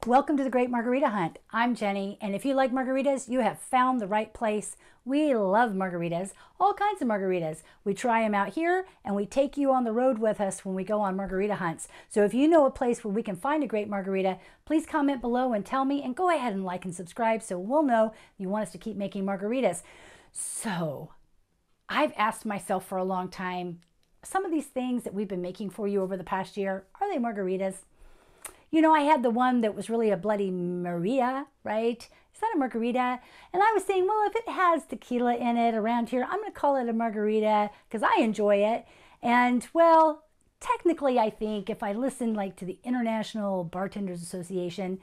Welcome to the Great Margarita Hunt. I'm Jenny, and if you like margaritas, you have found the right place. We love margaritas, all kinds of margaritas. We try them out here, and we take you on the road with us when we go on margarita hunts. So if you know a place where we can find a great margarita, please comment below and tell me, and go ahead and like and subscribe so we'll know you want us to keep making margaritas. So I've asked myself for a long time, some of these things that we've been making for you over the past year, are they margaritas? You know, I had the one that was really a Bloody Maria, right? Is that a margarita? And I was saying, well, if it has tequila in it around here, I'm going to call it a margarita because I enjoy it. And, well, technically, I think if I listen like to the International Bartenders Association,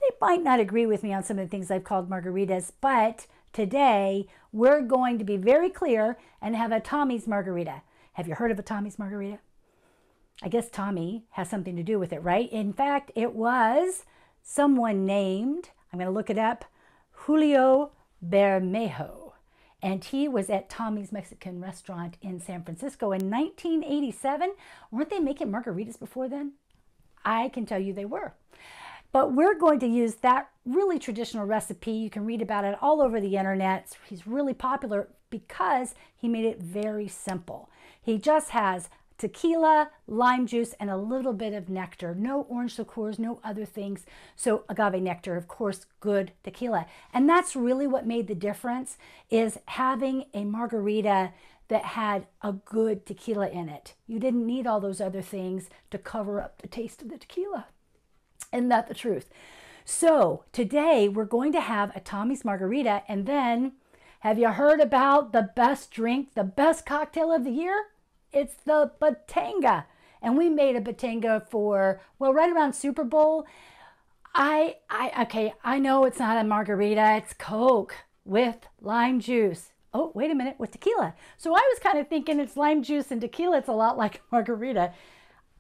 they might not agree with me on some of the things I've called margaritas. But today, we're going to be very clear and have a Tommy's margarita. Have you heard of a Tommy's margarita? I guess Tommy has something to do with it, right? In fact, it was someone named, I'm going to look it up, Julio Bermejo. And he was at Tommy's Mexican restaurant in San Francisco in 1987. Weren't they making margaritas before then? I can tell you they were. But we're going to use that really traditional recipe. You can read about it all over the internet. He's really popular because he made it very simple. He just has tequila, lime juice, and a little bit of nectar. No orange liqueurs, no other things. So agave nectar, of course, good tequila. And that's really what made the difference, is having a margarita that had a good tequila in it. You didn't need all those other things to cover up the taste of the tequila. Isn't that the truth? So today we're going to have a Tommy's margarita, and then have you heard about the best drink, the best cocktail of the year? It's the Batanga. And we made a Batanga for, well, right around Super Bowl. Okay, I know it's not a margarita, it's Coke with lime juice. Oh, wait a minute, with tequila. So I was kind of thinking it's lime juice and tequila. It's a lot like margarita.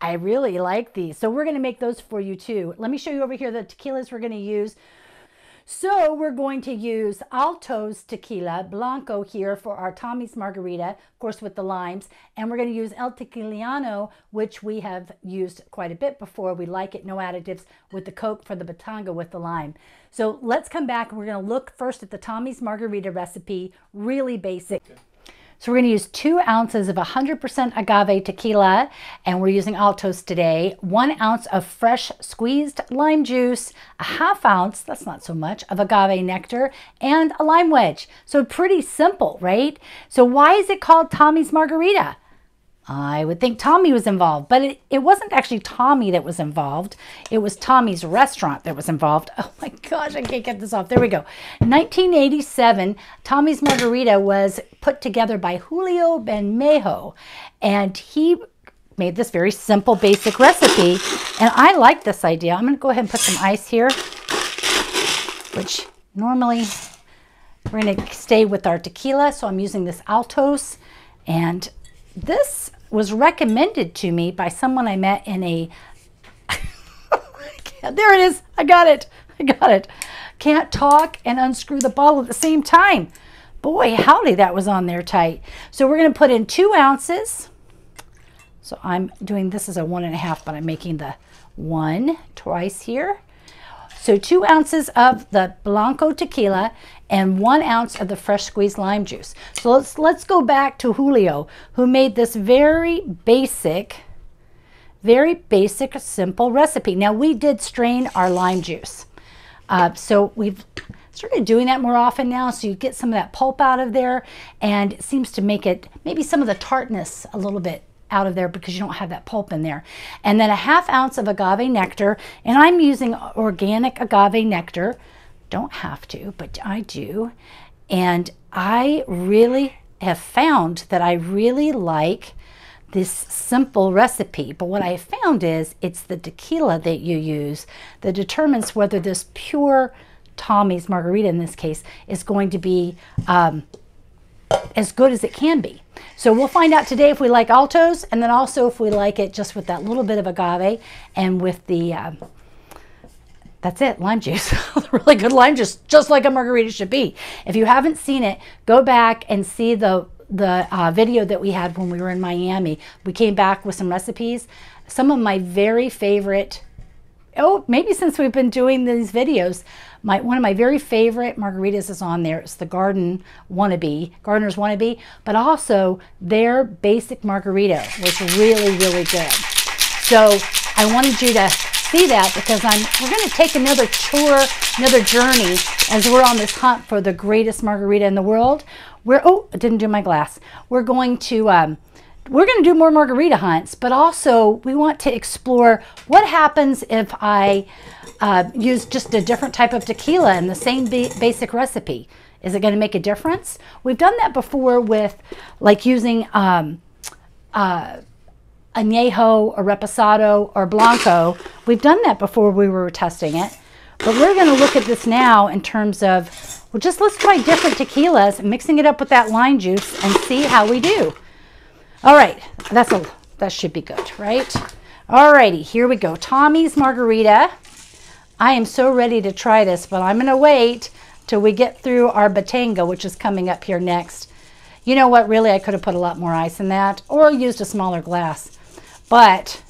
I really like these. So we're going to make those for you too. Let me show you over here the tequilas we're going to use. So we're going to use Alto's tequila, Blanco here for our Tommy's margarita, of course with the limes. And we're going to use El Tequileño, which we have used quite a bit before. We like it, no additives, with the Coke for the Batanga with the lime. So let's come back and we're going to look first at the Tommy's margarita recipe, really basic. Okay. So we're going to use 2 ounces of 100% agave tequila, and we're using Altos today, 1 ounce of fresh squeezed lime juice, a ½ ounce, that's not so much, of agave nectar, and a lime wedge. So pretty simple, right? So why is it called Tommy's margarita? I would think Tommy was involved, but it wasn't actually Tommy that was involved. It was Tommy's restaurant that was involved. Oh my gosh, I can't get this off. There we go. 1987, Tommy's margarita was put together by Julio Bermejo, and he made this very simple, basic recipe, and I like this idea. I'm going to go ahead and put some ice here, which normally we're going to stay with our tequila, so I'm using this Altos, and this was recommended to me by someone I met in a, there it is, I got it. Can't talk and unscrew the bottle at the same time. Boy, howdy, that was on there tight. So we're going to put in 2 ounces. So I'm doing this as a 1.5, but I'm making the 1 twice here. So 2 ounces of the Blanco tequila and 1 ounce of the fresh squeezed lime juice. So let's go back to Julio, who made this very basic, simple recipe. Now we did strain our lime juice. So we've started doing that more often now, so you get some of that pulp out of there, and it seems to make it, maybe some of the tartness a little bit out of there because you don't have that pulp in there. And then a ½ ounce of agave nectar, and I'm using organic agave nectar. Don't have to, but I do. And I really have found that I really like this simple recipe, but what I have found is it's the tequila that you use that determines whether this pure Tommy's margarita, in this case, is going to be as good as it can be. So we'll find out today if we like Altos, and then also if we like it just with that little bit of agave and with the, that's it, lime juice. Really good lime juice, just like a margarita should be. If you haven't seen it, go back and see the video that we had when we were in Miami. We came back with some recipes. Some of my very favorite Oh, maybe since we've been doing these videos, one of my very favorite margaritas is on there. It's the Garnish Wannabe, but also their basic margarita was really, really good. So I wanted you to see that because we're going to take another tour, another journey as we're on this hunt for the greatest margarita in the world. Oh, I didn't do my glass. We're going to do more margarita hunts, but also we want to explore what happens if I use just a different type of tequila in the same basic recipe. Is it going to make a difference? We've done that before with like using Añejo or Reposado or Blanco. We've done that before we were testing it. But we're going to look at this now in terms of, well, let's try different tequilas, mixing it up with that lime juice and see how we do. All right, that should be good, right? All righty, here we go. Tommy's Margarita. I am so ready to try this, but I'm going to wait till we get through our Batanga, which is coming up here next. You know what? Really, I could have put a lot more ice in that or used a smaller glass. But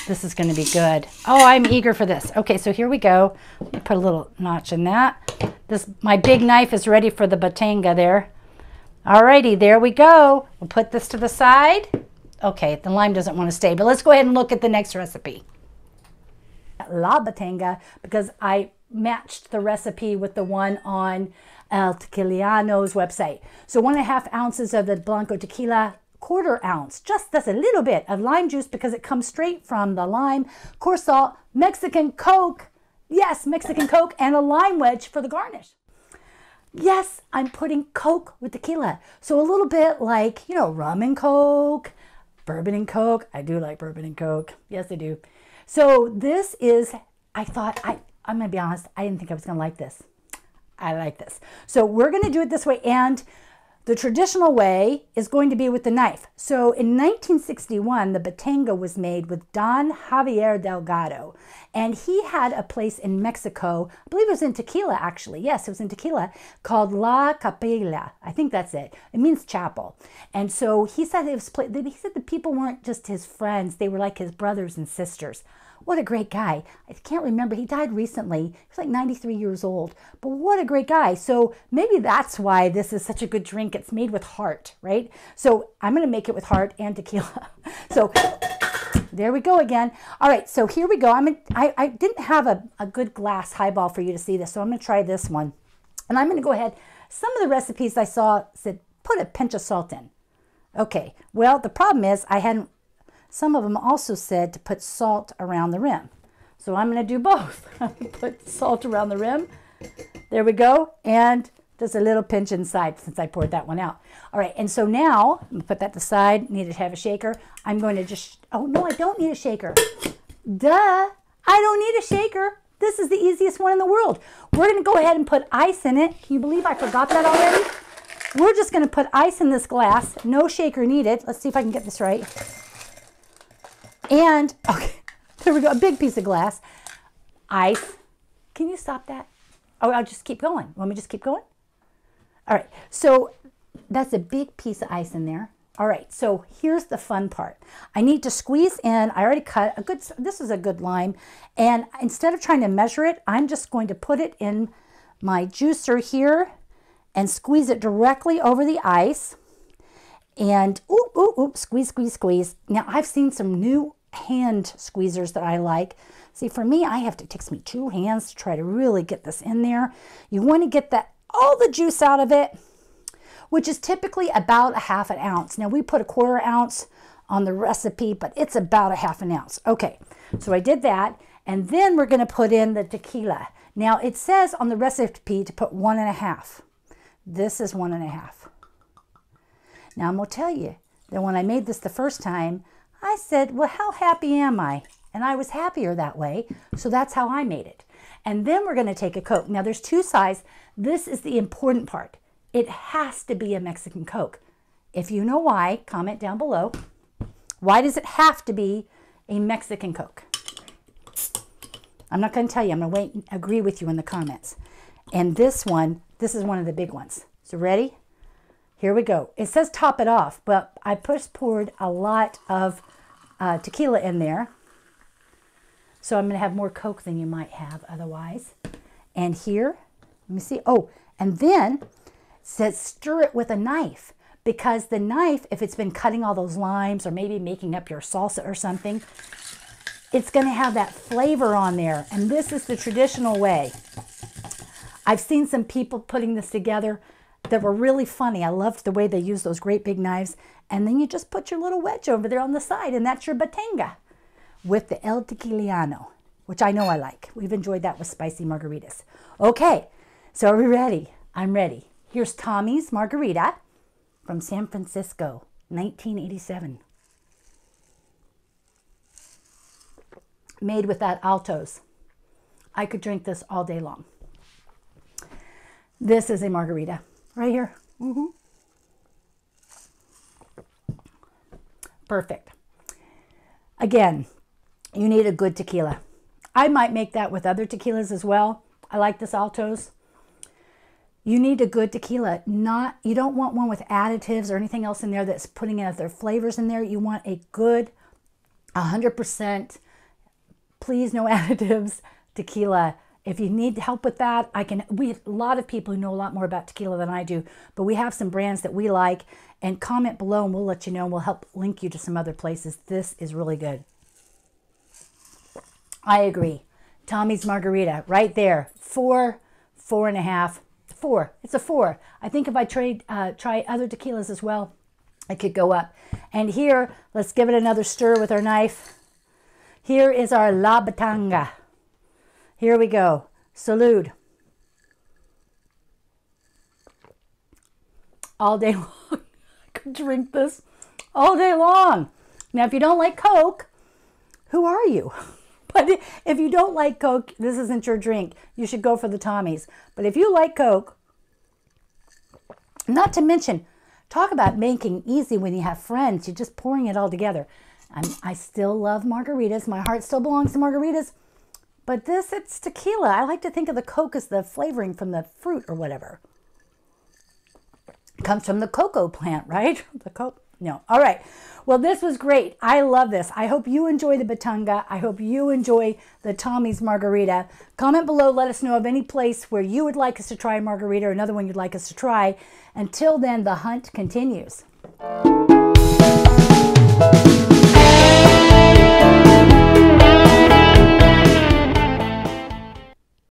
this is going to be good. Oh, I'm eager for this. Okay, so here we go. Let me put a little notch in that. My big knife is ready for the Batanga there. Alrighty, there we go. We'll put this to the side. Okay, the lime doesn't want to stay, but let's go ahead and look at the next recipe. La Batanga, because I matched the recipe with the one on El Tequileño's website. So 1.5 ounces of the Blanco tequila, 1/4 ounce, that's a little bit of lime juice because it comes straight from the lime, coarse salt, Mexican Coke, yes, Mexican Coke, and a lime wedge for the garnish. Yes, I'm putting Coke with tequila. So a little bit like, rum and Coke, bourbon and Coke. I do like bourbon and Coke. Yes, I do. So this is, I'm going to be honest, I didn't think I was going to like this. I like this. So we're going to do it this way. And the traditional way is going to be with the knife. So in 1961, the Batanga was made with Don Javier Delgado. And he had a place in Mexico, I believe it was in Tequila actually. Yes, it was in Tequila, called La Capilla. I think that's it. It means chapel. And so he said he said the people weren't just his friends, they were like his brothers and sisters. What a great guy. I can't remember. He died recently. He was like 93 years old. But what a great guy. So maybe that's why this is such a good drink. It's made with heart, right? So I'm going to make it with heart and tequila. So there we go again. All right, so here we go. I didn't have a good glass highball for you to see this, so I'm going to try this one. And I'm going to go ahead. Some of the recipes I saw said put a pinch of salt in. Okay, well, the problem is some of them also said to put salt around the rim. So I'm going to do both. Put salt around the rim. There we go. And just a little pinch inside since I poured that one out. All right. And so now I'm going to put that to the side. Need to have a shaker. I'm going to oh no, I don't need a shaker. Duh. I don't need a shaker. This is the easiest one in the world. We're going to go ahead and put ice in it. Can you believe I forgot that already? We're just going to put ice in this glass. No shaker needed. Let's see if I can get this right. And, okay, there we go, a big piece of glass. Ice. Can you stop that? Oh, I'll just keep going. Want me to just keep going? All right, so that's a big piece of ice in there. All right, so here's the fun part. I need to squeeze in, I already cut this is a good lime. And instead of trying to measure it, I'm just going to put it in my juicer here and squeeze it directly over the ice. And, squeeze, squeeze, squeeze. Now, I've seen some new hand squeezers that I like. See, for me, it takes me 2 hands to try to really get this in there. You want to get all the juice out of it, which is typically about 1/2 ounce. Now, we put a 1/4 ounce on the recipe, but it's about 1/2 ounce. Okay, so I did that, and then we're going to put in the tequila. Now, it says on the recipe to put 1.5. This is 1.5. Now, I'm going to tell you that when I made this the first time, I said, well, how happy am I? And I was happier that way, so that's how I made it. And then we're going to take a Coke. Now, there's 2 sizes. This is the important part. It has to be a Mexican Coke. If you know why, comment down below. Why does it have to be a Mexican Coke? I'm not going to tell you. I'm going to wait and agree with you in the comments. And this is one of the big ones. So ready? Here we go. It says top it off, but I poured a lot of tequila in there. So I'm going to have more Coke than you might have otherwise. And here, let me see. Oh, and then it says stir it with a knife, because the knife, if it's been cutting all those limes or maybe making up your salsa or something, it's going to have that flavor on there. And this is the traditional way. I've seen some people putting this together that were really funny. I loved the way they use those great big knives. And then you just put your little wedge over there on the side, and that's your batanga with the El Tequileño, which I know I like. We've enjoyed that with spicy margaritas. Okay, so are we ready? I'm ready. Here's Tommy's Margarita from San Francisco, 1987. Made with that Altos. I could drink this all day long. This is a margarita right here. Perfect. Again, you need a good tequila. I might make that with other tequilas as well. I like this Altos. You need a good tequila. You don't want one with additives or anything else in there that's putting in other flavors in there. You want a good 100%, please no additives, tequila. If you need help with that, we have a lot of people who know a lot more about tequila than I do, but we have some brands that we like, and comment below and we'll let you know, and we'll help link you to some other places. This is really good. I agree. Tommy's Margarita, right there. 4, 4.5, 4. It's a 4. I think if I try other tequilas as well, it could go up. And here, let's give it another stir with our knife. Here is our La Batanga. Here we go. Salud. All day long. I could drink this all day long. Now, if you don't like Coke, who are you? But if you don't like Coke, this isn't your drink. You should go for the Tommy's. But if you like Coke, not to mention, talk about making easy when you have friends. You're just pouring it all together. I still love margaritas. My heart still belongs to margaritas. But this, it's tequila. I like to think of the Coke as the flavoring from the fruit or whatever. It comes from the cocoa plant, right? The Coke. No. All right. Well, this was great. I love this. I hope you enjoy the Batanga. I hope you enjoy the Tommy's Margarita. Comment below. Let us know of any place where you would like us to try a margarita or another one you'd like us to try. Until then, the hunt continues.